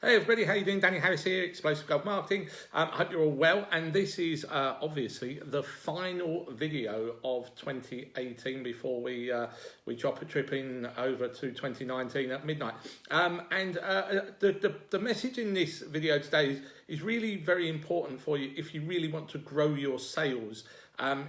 Hey everybody, how you doing? Danny Harris here, Explosive Golf Marketing. I hope you're all well, and this is obviously the final video of 2018 before we drop a trip in over to 2019 at midnight. The message in this video today is really very important for you if you really want to grow your sales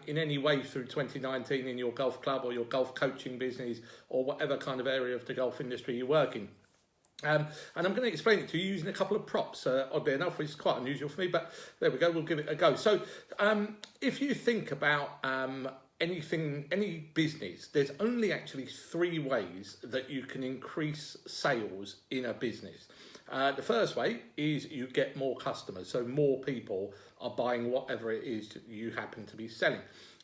in any way through 2019 in your golf club or your golf coaching business or whatever kind of area of the golf industry you work in. And I'm going to explain it to you using a couple of props, oddly enough, which is quite unusual for me, but there we go, we'll give it a go. So if you think about any business, there's only actually three ways that you can increase sales in a business. The first way is you get more customers, so more people are buying whatever it is that you happen to be selling.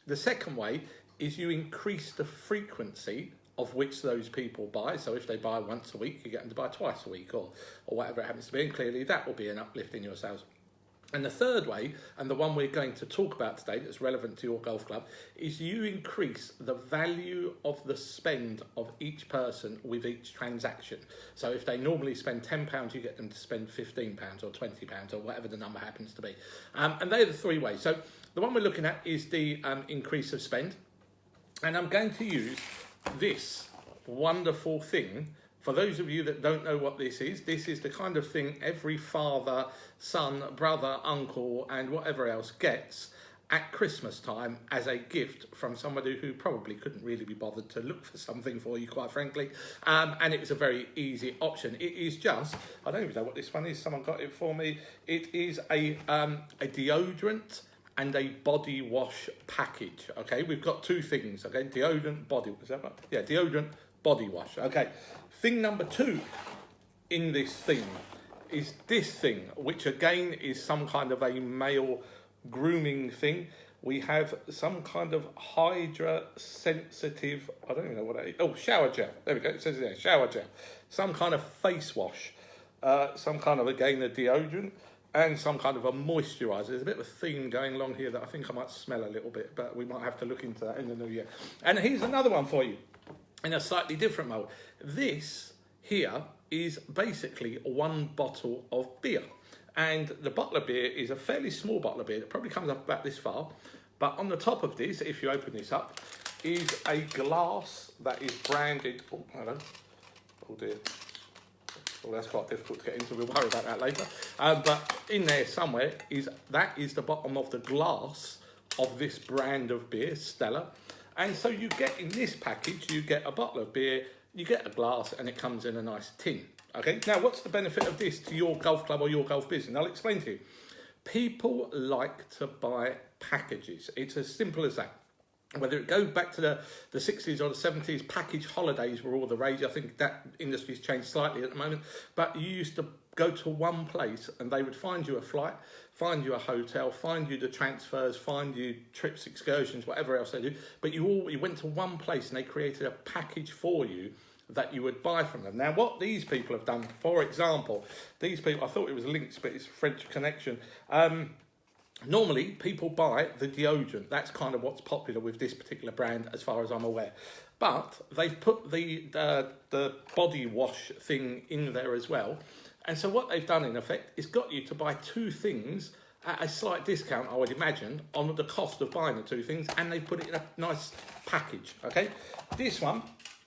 The second way is you increase the frequency of which those people buy. So if they buy once a week, you get them to buy twice a week or whatever it happens to be, and clearly that will be an uplift in your sales. And the third way, and the one we're going to talk about today that's relevant to your golf club, is you increase the value of the spend of each person with each transaction. So if they normally spend £10, you get them to spend £15 or £20 or whatever the number happens to be. And they're the three ways. So the one we're looking at is the increase of spend. And I'm going to use this wonderful thing. For those of you that don't know what this is the kind of thing every father, son, brother, uncle and whatever else gets at Christmas time as a gift from somebody who probably couldn't really be bothered to look for something for you, quite frankly. And it's a very easy option. It is just, I don't even know what this one is, someone got it for me. It is a deodorant and a body wash package. Okay, we've got two things. Okay, deodorant, body, is that right? Yeah, deodorant, body wash. Okay, thing number two in this thing is this thing, which again is some kind of a male grooming thing. We have some kind of hydra sensitive, I don't even know what it is. Oh, shower gel. There we go, it says it there, shower gel. Some kind of face wash, some kind of, again, a deodorant, and some kind of a moisturiser. There's a bit of a theme going along here that I think I might smell a little bit, but we might have to look into that in the new year. And here's another one for you in a slightly different mode. This here is basically one bottle of beer. And the bottle of beer is a fairly small bottle of beer that probably comes up about this far. But on the top of this, if you open this up, is a glass that is branded, oh, hello, oh dear. Well, that's quite difficult to get into. We'll worry about that later. But in there somewhere is the bottom of the glass of this brand of beer, Stella. And so you get in this package, you get a bottle of beer, you get a glass, and it comes in a nice tin. Okay. Now, what's the benefit of this to your golf club or your golf business? I'll explain to you. People like to buy packages. It's as simple as that. Whether it goes back to the 60s or the 70s, package holidays were all the rage. I think that industry's changed slightly at the moment. But you used to go to one place and they would find you a flight, find you a hotel, find you the transfers, find you trips, excursions, whatever else they do. But you went to one place and they created a package for you that you would buy from them. Now, what these people have done, for example, these people, I thought it was Lynx, but it's French connection. Normally, people buy the deodorant. That's kind of what's popular with this particular brand, as far as I'm aware. But they've put the body wash thing in there as well. And so what they've done, in effect, is got you to buy two things at a slight discount, I would imagine, on the cost of buying the two things. And they've put it in a nice package, okay? This one,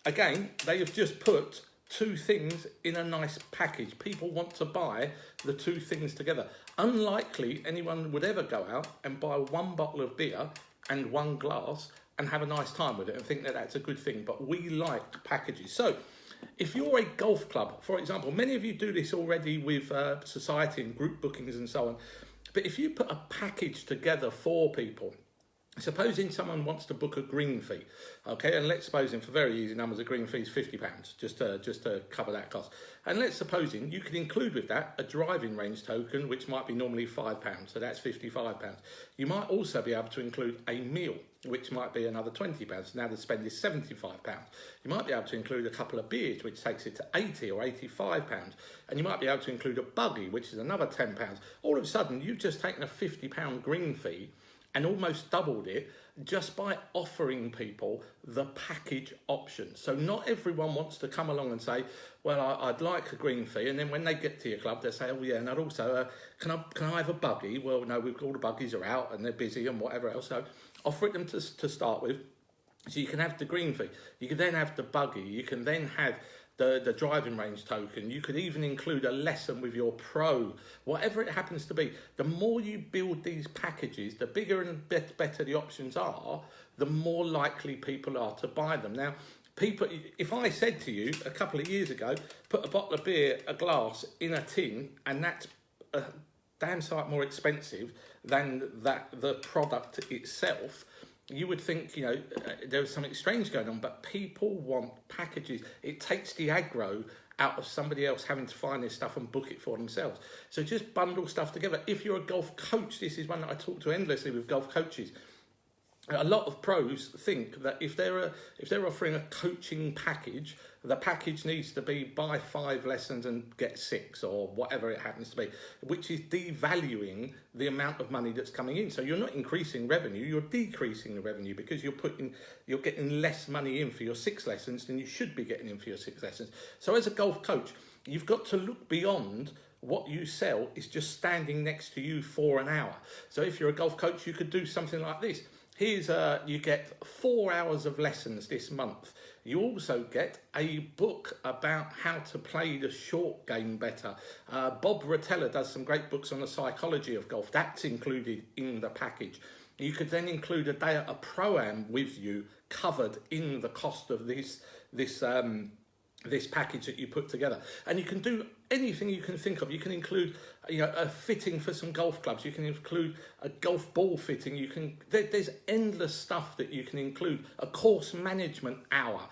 again, they have just put two things in a nice package. People want to buy the two things together. Unlikely anyone would ever go out and buy one bottle of beer and one glass and have a nice time with it and think that that's a good thing. But we like packages. So if you're a golf club, for example, many of you do this already with society and group bookings and so on. But if you put a package together for people, supposing someone wants to book a green fee, okay, and let's suppose for very easy numbers, a green fee is £50, just to cover that cost. And let's suppose you could include with that a driving range token, which might be normally £5, so that's £55. You might also be able to include a meal, which might be another £20. Now the spend is £75. You might be able to include a couple of beers, which takes it to £80 or £85. And you might be able to include a buggy, which is another £10. All of a sudden, you've just taken a £50 green fee and almost doubled it just by offering people the package option. So not everyone wants to come along and say, well, I'd like a green fee, and then when they get to your club, they say, oh yeah, and I'd also, can I have a buggy? Well, no, all the buggies are out and they're busy and whatever else. So offer it them to start with. So you can have the green fee, you can then have the buggy, you can then have the driving range token, you could even include a lesson with your pro, whatever it happens to be. The more you build these packages, the bigger and better the options are, the more likely people are to buy them. Now, people, if I said to you a couple of years ago, put a bottle of beer, a glass in a tin, and that's a damn sight more expensive than the product itself, you would think, there was something strange going on, but people want packages. It takes the aggro out of somebody else having to find this stuff and book it for themselves. So just bundle stuff together. If you're a golf coach, this is one that I talk to endlessly with golf coaches. A lot of pros think that if they're offering a coaching package, the package needs to be buy 5 lessons and get 6, or whatever it happens to be, which is devaluing the amount of money that's coming in. So you're not increasing revenue, you're decreasing the revenue, because you're getting less money in for your 6 lessons than you should be getting in for your 6 lessons. So as a golf coach, you've got to look beyond what you sell is just standing next to you for an hour. So if you're a golf coach, you could do something like this. Here's you get 4 hours of lessons this month. You also get a book about how to play the short game better. Bob Rotella does some great books on the psychology of golf. That's included in the package. You could then include a day at a pro-am with you, covered in the cost of this package that you put together. And you can do anything you can think of. You can include a fitting for some golf clubs, you can include a golf ball fitting, there's endless stuff that you can include, a course management hour,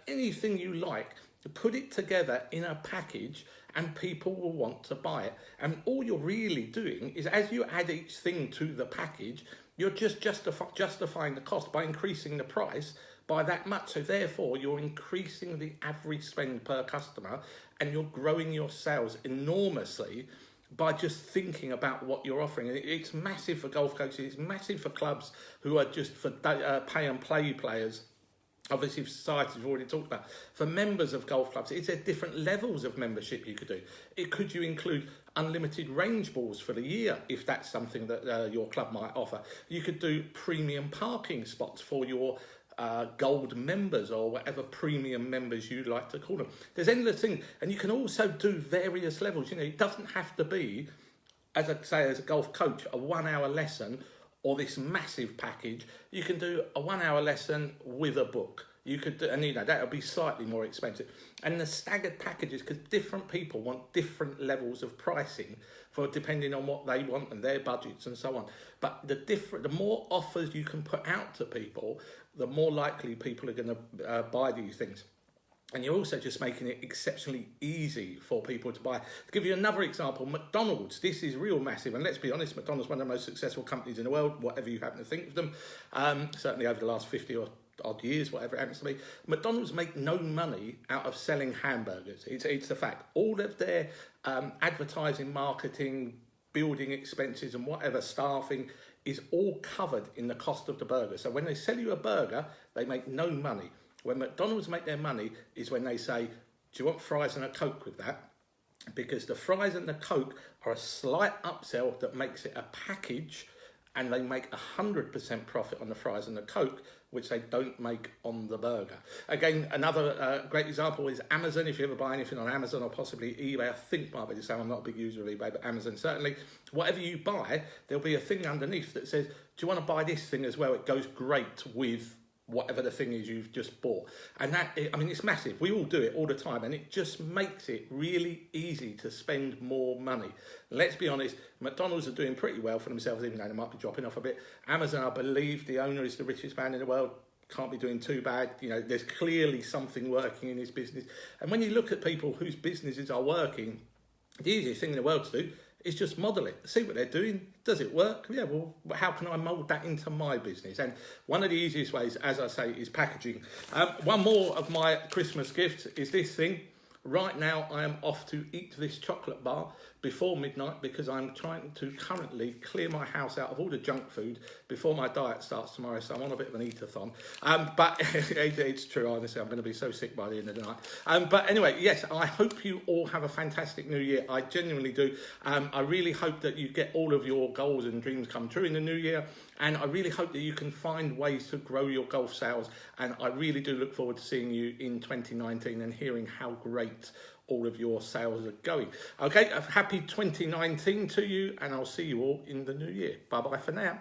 anything you like. Put it together in a package and people will want to buy it. And all you're really doing is, as you add each thing to the package, you're just justifying the cost by increasing the price by that much. So therefore, you're increasing the average spend per customer and you're growing your sales enormously by just thinking about what you're offering. And it's massive for golf coaches, it's massive for clubs who are just for pay and play players. Obviously, for societies, we've already talked about. For members of golf clubs, it's at different levels of membership you could do. Could you include unlimited range balls for the year, if that's something that your club might offer? You could do premium parking spots for your gold members, or whatever premium members you like to call them. There's endless things, and you can also do various levels. It doesn't have to be, as I say, as a golf coach, a 1 hour lesson or this massive package. You can do a 1 hour lesson with a book. You could do, and that would be slightly more expensive. And the staggered packages, because different people want different levels of pricing for depending on what they want and their budgets and so on. But the more offers you can put out to people, the more likely people are going to buy these things. And you're also just making it exceptionally easy for people to buy. To give you another example, McDonald's. This is real massive. And let's be honest, McDonald's is one of the most successful companies in the world, whatever you happen to think of them. Certainly over the last 50 or odd years, whatever it happens to be. McDonald's make no money out of selling hamburgers. It's a fact. All of their advertising, marketing, building expenses and whatever, staffing, is all covered in the cost of the burger. So when they sell you a burger, they make no money. When McDonald's make their money is when they say, do you want fries and a Coke with that? Because the fries and the Coke are a slight upsell that makes it a package, and they make 100% profit on the fries and the Coke, which they don't make on the burger. Again, another great example is Amazon. If you ever buy anything on Amazon or possibly eBay, I think might be the same. I'm not a big user of eBay, but Amazon certainly. Whatever you buy, there'll be a thing underneath that says, do you want to buy this thing as well? It goes great with whatever the thing is you've just bought. And it's massive. We all do it all the time, and it just makes it really easy to spend more money. Let's be honest, McDonald's are doing pretty well for themselves, even though they might be dropping off a bit. Amazon, I believe the owner is the richest man in the world, can't be doing too bad. There's clearly something working in his business. And when you look at people whose businesses are working, the easiest thing in the world to do is just model it, see what they're doing. Does it work? Yeah, well, how can I mould that into my business? And one of the easiest ways, as I say, is packaging. One more of my Christmas gifts is this thing. Right now, I am off to eat this chocolate bar before midnight because I'm trying to currently clear my house out of all the junk food before my diet starts tomorrow. So I'm on a bit of an eat-a-thon. But it's true, honestly, I'm going to be so sick by the end of the night. But anyway, yes, I hope you all have a fantastic new year. I genuinely do. I really hope that you get all of your goals and dreams come true in the new year. And I really hope that you can find ways to grow your golf sales. And I really do look forward to seeing you in 2019 and hearing how great all of your sales are going. Okay, a happy 2019 to you, and I'll see you all in the new year. Bye-bye for now.